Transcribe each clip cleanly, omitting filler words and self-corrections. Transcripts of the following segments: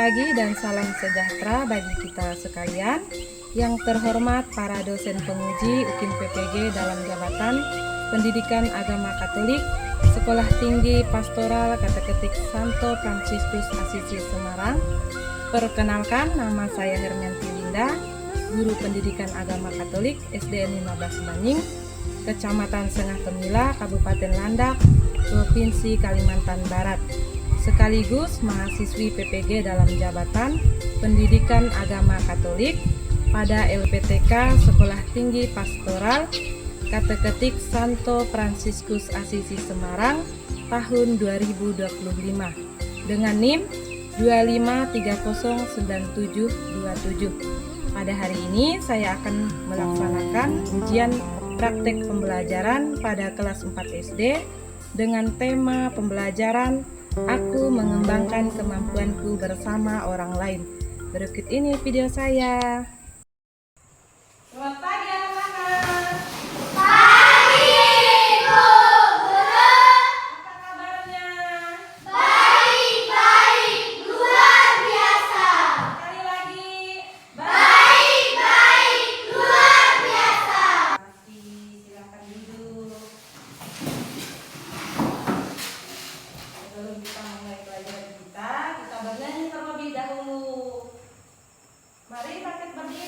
pagi dan salam sejahtera bagi kita sekalian. Yang terhormat para dosen penguji UKIM PPG dalam jabatan Pendidikan Agama Katolik Sekolah Tinggi Pastoral Kateketik Santo Fransiskus Asisi Semarang. Perkenalkan, nama saya Hermianti Linda, Guru Pendidikan Agama Katolik SDN 15 Banying, Kecamatan Sengah Temila, Kabupaten Landak, Provinsi Kalimantan Barat, sekaligus mahasiswi PPG dalam jabatan Pendidikan Agama Katolik pada LPTK Sekolah Tinggi Pastoral Kateketik Santo Fransiskus Asisi Semarang tahun 2025 dengan NIM 25309727. Pada hari ini saya akan melaksanakan ujian praktek pembelajaran pada kelas 4 SD dengan tema pembelajaran Aku Mengembangkan Kemampuanku Bersama Orang Lain. Berikut ini video saya. Selamat pagi anak-anak. Pagi, Bu Guru. Apa kabarnya? Baik-baik, luar biasa. Sekali lagi. Baik-baik, luar biasa. Silakan duduk. Sebelum kita mulai pelajaran kita bernyanyi terlebih dahulu. Mari rakyat berdiri.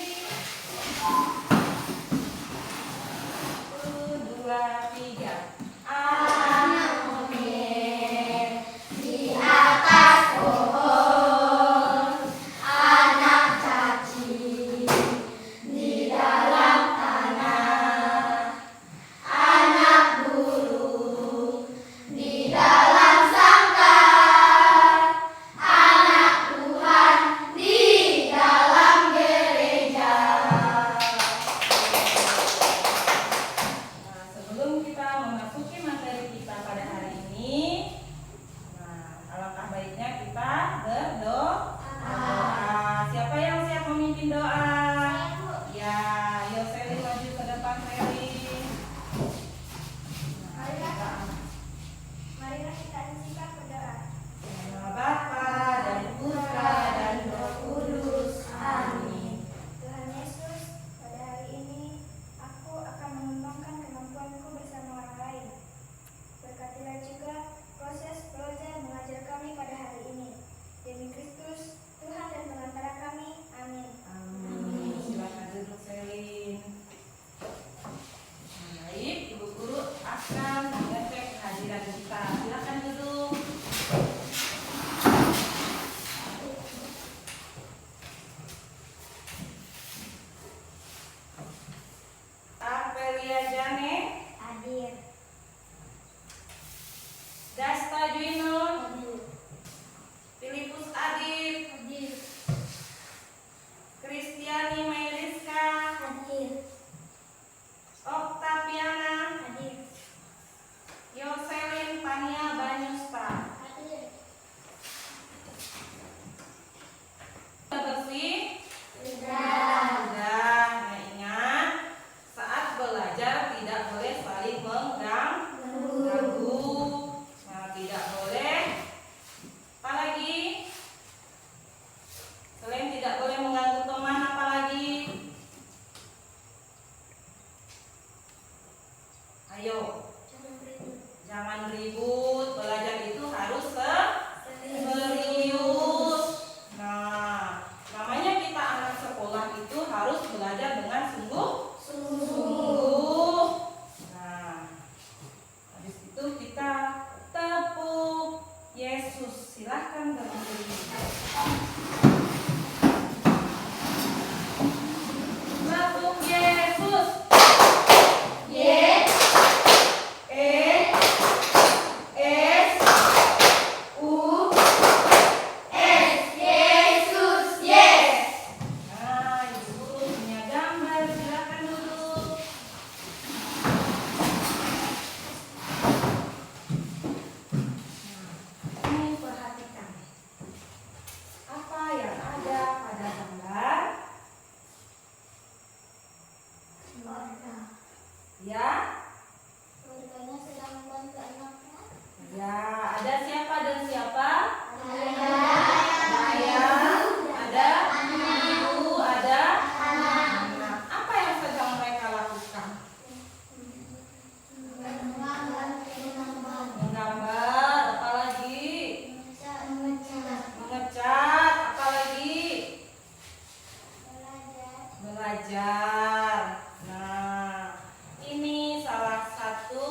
belajar. Nah, ini salah satu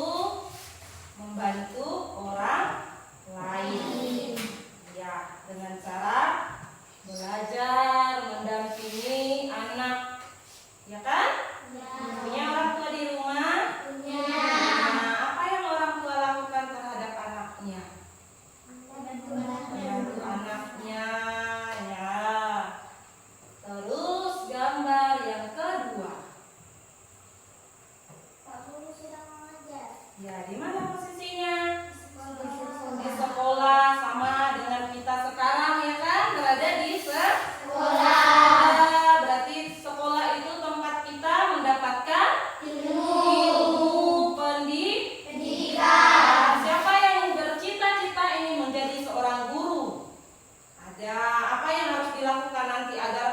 membantu orang lain. Ya, dengan cara belajar, mendampingi anak. Ya kan? Punya orang tua di rumah? Nah, apa yang orang tua lakukan terhadap anaknya? Membantu anaknya, ya. Terus gambar yang kedua. Ya, di mana posisinya? Di sekolah, sama dengan kita sekarang, ya kan? Berada di sekolah. Berarti sekolah itu tempat kita mendapatkan ilmu, pendidikan. Siapa yang bercita-cita ingin menjadi seorang guru? Ada apa yang harus dilakukan nanti agar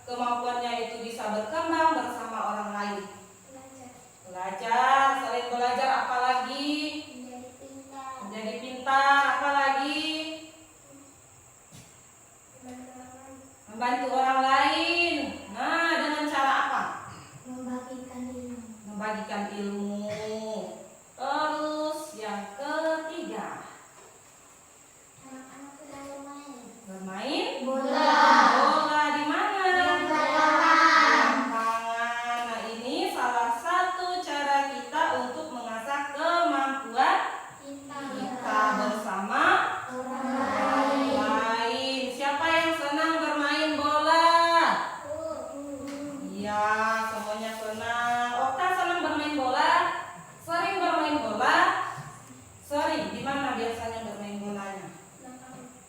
kemampuannya itu bisa berkembang bersama orang lain? Belajar, saling belajar, apalagi menjadi pintar, apalagi membantu orang lain. Nah, dengan cara apa? Membagikan ilmu. Terus yang ketiga, bermain bola di mana? Lapangan. Nah, ini salah satu cara kita untuk mengasah kemampuan kita bersama orang lain. Siapa yang senang bermain bola? Iya, semuanya senang. Okta senang bermain bola? Sering bermain bola? Sering. Di mana biasanya bermain bolanya?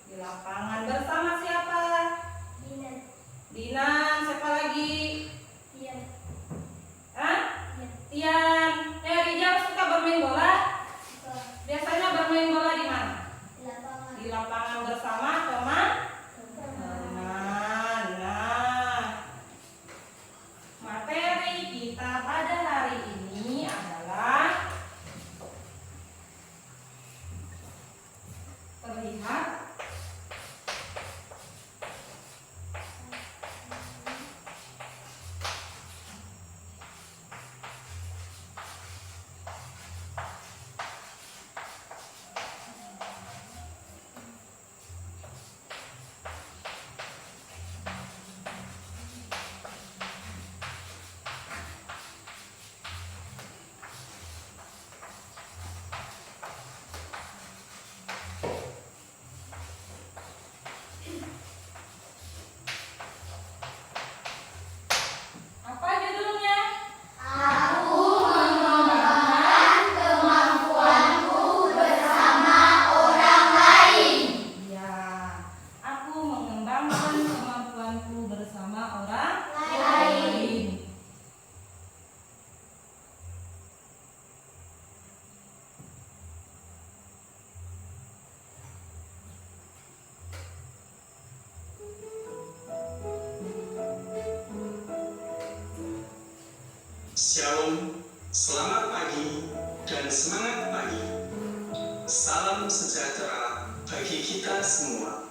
Di lapangan. Bersama siapa? Dinan. Siapa lagi? Hah? Tian. Rijal suka bermain bola? Biasanya bermain bola di mana? Di lapangan bersama teman. Nah, materi kita pada hari ini adalah terlihat apa judulnya? Aku mengembangkan kemampuanku bersama orang lain. Ya, aku mengembangkan kemampuanku bersama orang Lain. Shalom, selamat pagi dan semangat pagi. Salam sejahtera bagi kita semua.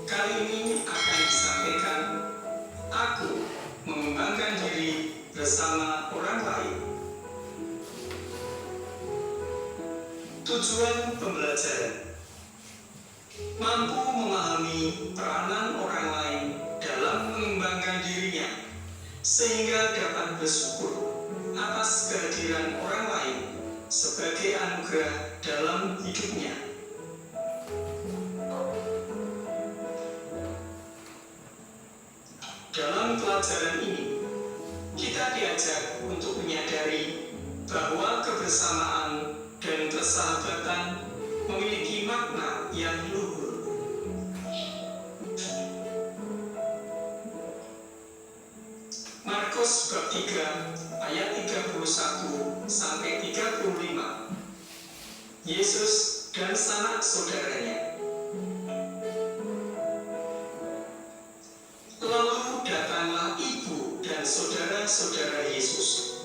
Kali ini akan disampaikan, aku mengembangkan diri bersama orang lain. Tujuan pembelajaran: mampu memahami peranan orang lain dalam mengembangkan dirinya, sehingga dapat bersyukur atas kehadiran orang lain sebagai anugerah dalam hidupnya. Dalam pelajaran ini, kita diajak untuk menyadari bahwa kebersamaan dan persahabatan memiliki makna yang luhur. Markus bab 3 ayat 31 sampai 35. Yesus dan sanak saudaranya. Lalu datanglah ibu dan saudara-saudara Yesus.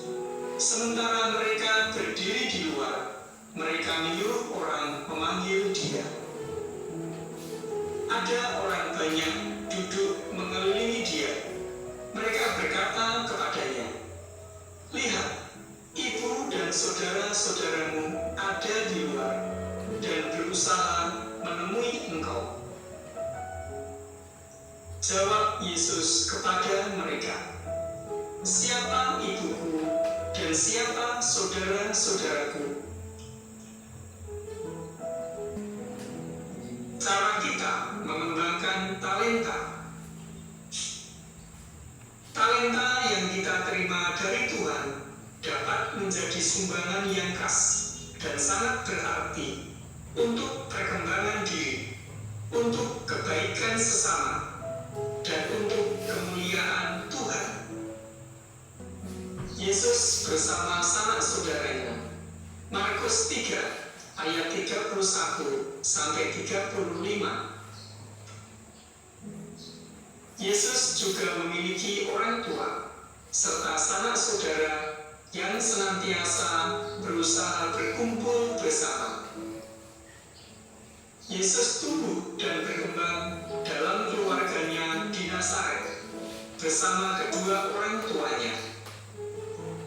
Sementara mereka berdiri di luar, mereka menyuruh orang memanggil dia. Ada orang banyak duduk mengelilingi dia. Mereka berkata kepada Jawab Yesus kepada mereka, "Siapa ibuku dan siapa saudara-saudaraku?" Cara kita mengembangkan talenta. Talenta yang kita terima dari Tuhan dapat menjadi sumbangan yang khas dan sangat berarti untuk perkembangan diri, untuk kebaikan sesama, dan untuk kemuliaan Tuhan. Yesus bersama sanak saudaranya. Markus 3 ayat 31 sampai 35. Yesus juga memiliki orang tua serta sanak saudara yang senantiasa berusaha berkumpul bersama. Yesus tumbuh dan berkembang dalam keluarganya di Nazaret bersama kedua orang tuanya.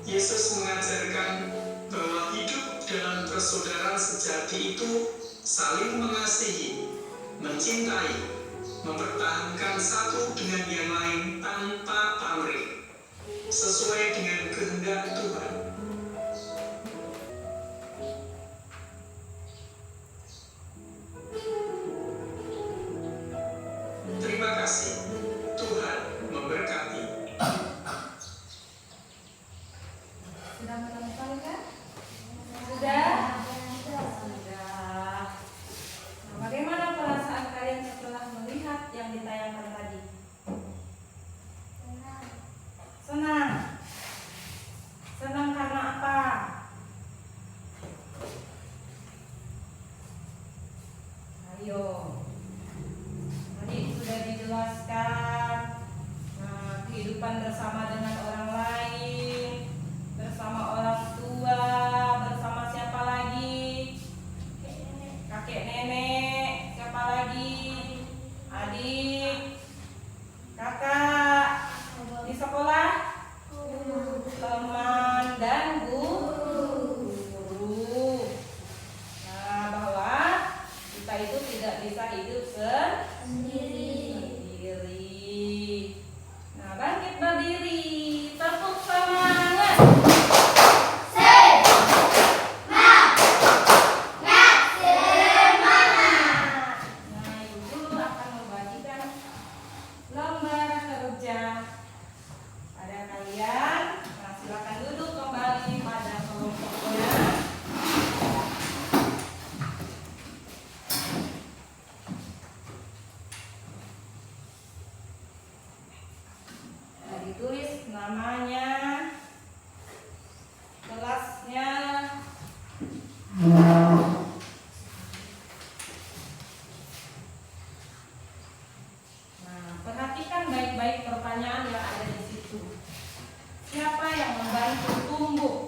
Yesus mengajarkan bahwa hidup dalam persaudaraan sejati itu saling mengasihi, mencintai, mempertahankan satu dengan yang lain tanpa pamrih, sesuai dengan kehendak Tuhan. Terima kasih. Tuhan memberkati. Sudah menemukan kan? Sudah? Sudah. Nah, bagaimana perasaan kalian setelah melihat yang ditayangkan tadi? Senang. Senang karena apa? Ayo. Tadi sudah dijelaskan. Nah, kehidupan bersama dengan orang lain, bersama orang tua, bersama siapa lagi? Kakek nenek, siapa lagi? Adik, kakak, di sekolah, teman dan guru. Nah, bahwa kita itu tidak bisa hidup sendiri. Nah, bangkit berdiri, tepuk semangat. Nah, ibu guru akan membagikan lembar kerja pada kalian. Nah, silakan duduk kembali pada kelompoknya. Nah, ditulis namanya, kelasnya. Nah, perhatikan baik-baik pertanyaan yang ada di situ. Siapa yang membantu tumbuh?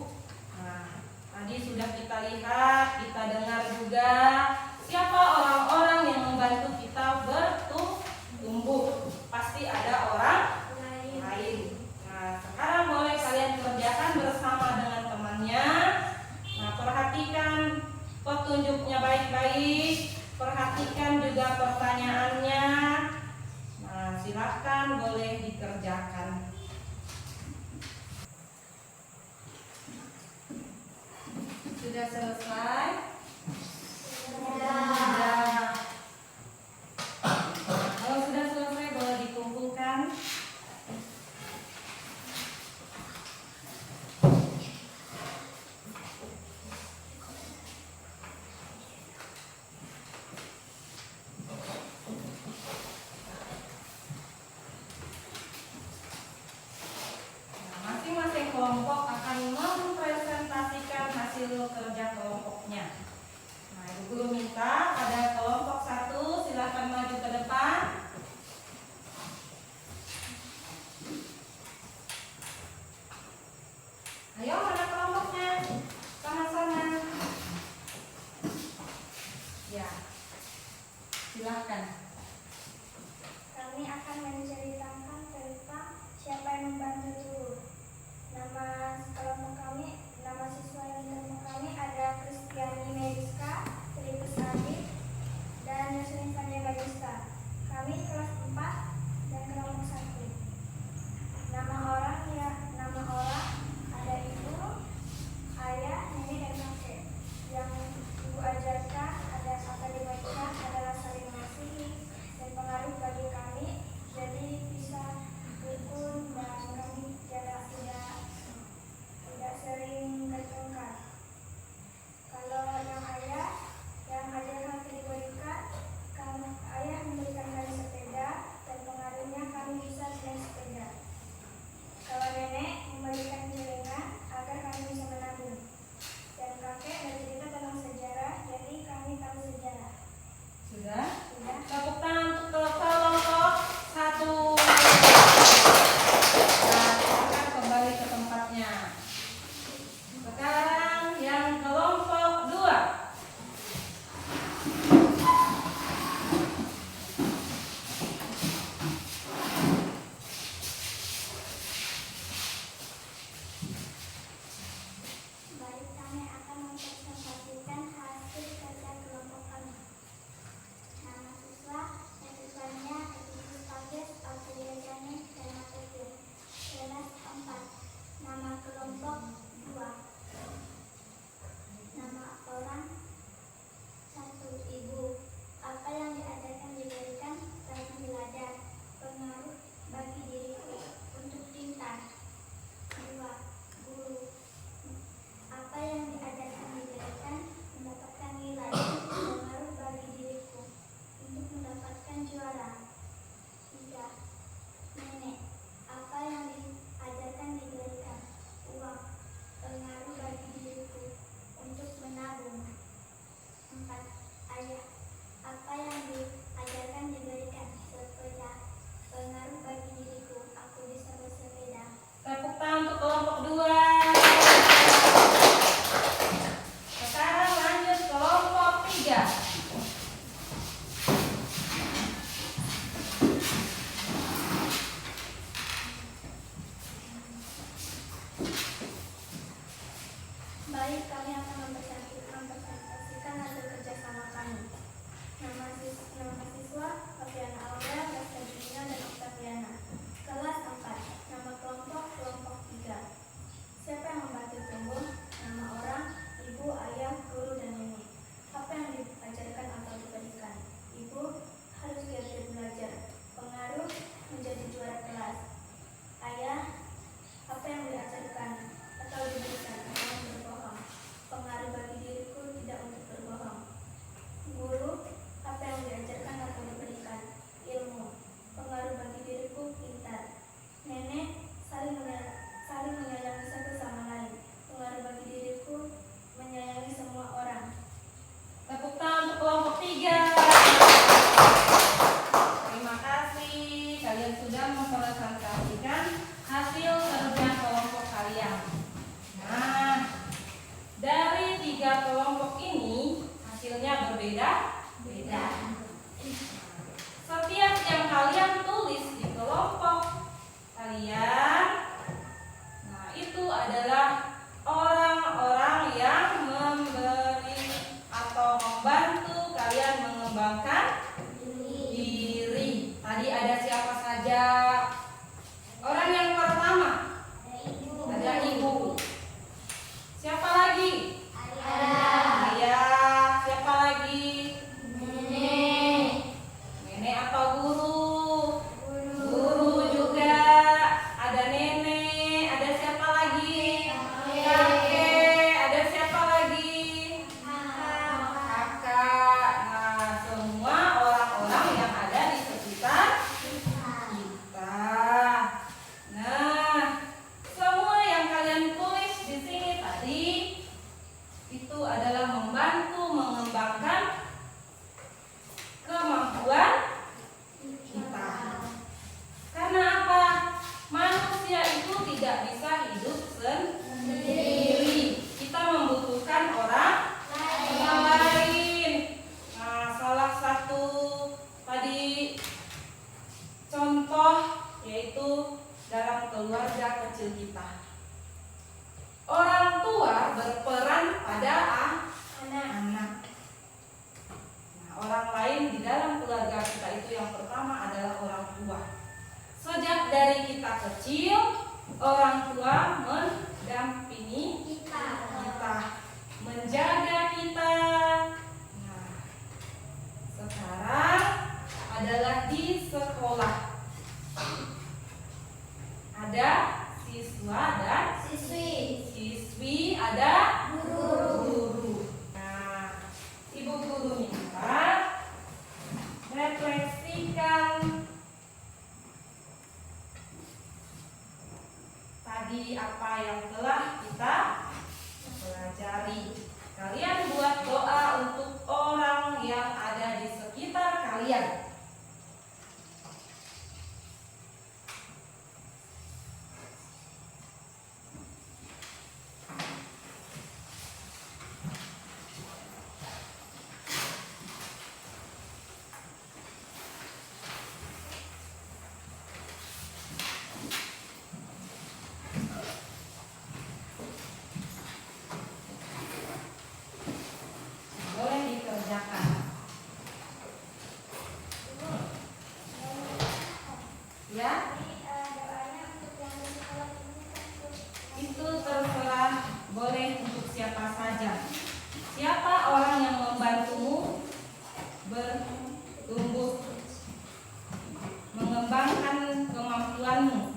Nah, tadi sudah kita lihat, kita dengar juga. Siapa orang-orang yang membantu kita bertumbuh? Pasti ada orang lain. Nah, sekarang boleh kalian kerjakan bersama dengan temannya. Nah, perhatikan petunjuknya baik-baik. Perhatikan juga pertanyaannya. Nah, silakan boleh dikerjakan. Sudah selesai? Sudah. Kalau sudah selesai boleh dikumpulkan. Nah, masing-masing kelompok akan mempresentasikan hasil kerja kelompok sudah mempresentasikan hasil kerja kelompok kalian. Nah, dari 3 kelompok ini hasilnya berbeda-beda. Setiap yang kalian tulis di kelompok kalian, nah itu adalah orang-orang yang memberi atau membantu kalian mengembangkan diri. Tadi ada siapa saja? Orang yang pertama ada ibu. Siapa lagi? Ayah. Siapa lagi? Nenek atau guru? Guru juga. Ada nenek. Ada siapa lagi? Kakek. Ada siapa lagi? Kakak. Nah, semua orang-orang yang ada di sekitar kita. Nah, semua yang kalian tulis di sini tadi itu adalah membantu mengembangkan kemampuan kita. Karena apa? Manusia itu tidak bisa hidup sendiri. Kita membutuhkan orang lain. Nah, salah satu tadi contoh yaitu dalam keluarga kecil kita. Orang tua berperan pada anak. Nah, orang lain di dalam keluarga kita itu yang pertama adalah orang tua. Sejak dari kita kecil, orang tua mendampingi kita, menjaga kita. Nah, sekarang adalah di sekolah. Ada siswa dan siswi, ada guru. Nah, ibu guru minta refleksikan tadi apa yang telah kita pelajari. Kalian buat doa untuk orang yang ada di sekitar kalian. Boleh dikerjakan. Ya, itu terserah, boleh untuk siapa saja. Siapa orang yang membantumu bertumbuh, mengembangkan kemampuanmu.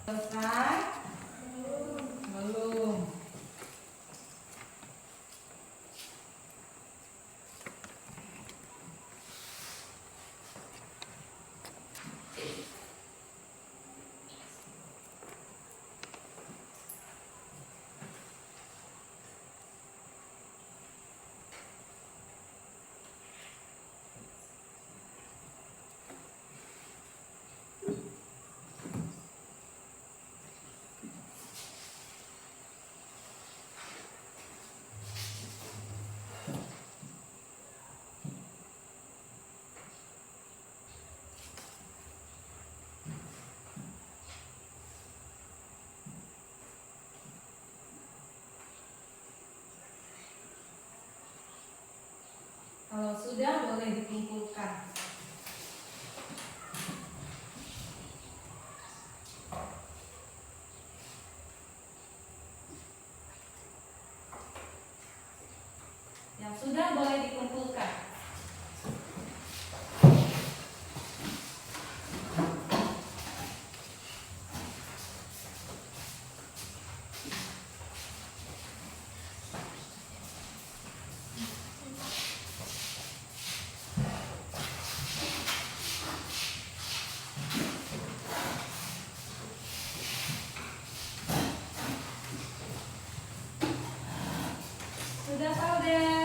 Selesai? Belum. Kalau sudah boleh dikumpulkan. Yang sudah boleh dikumpulkan. Sudah, Saudara?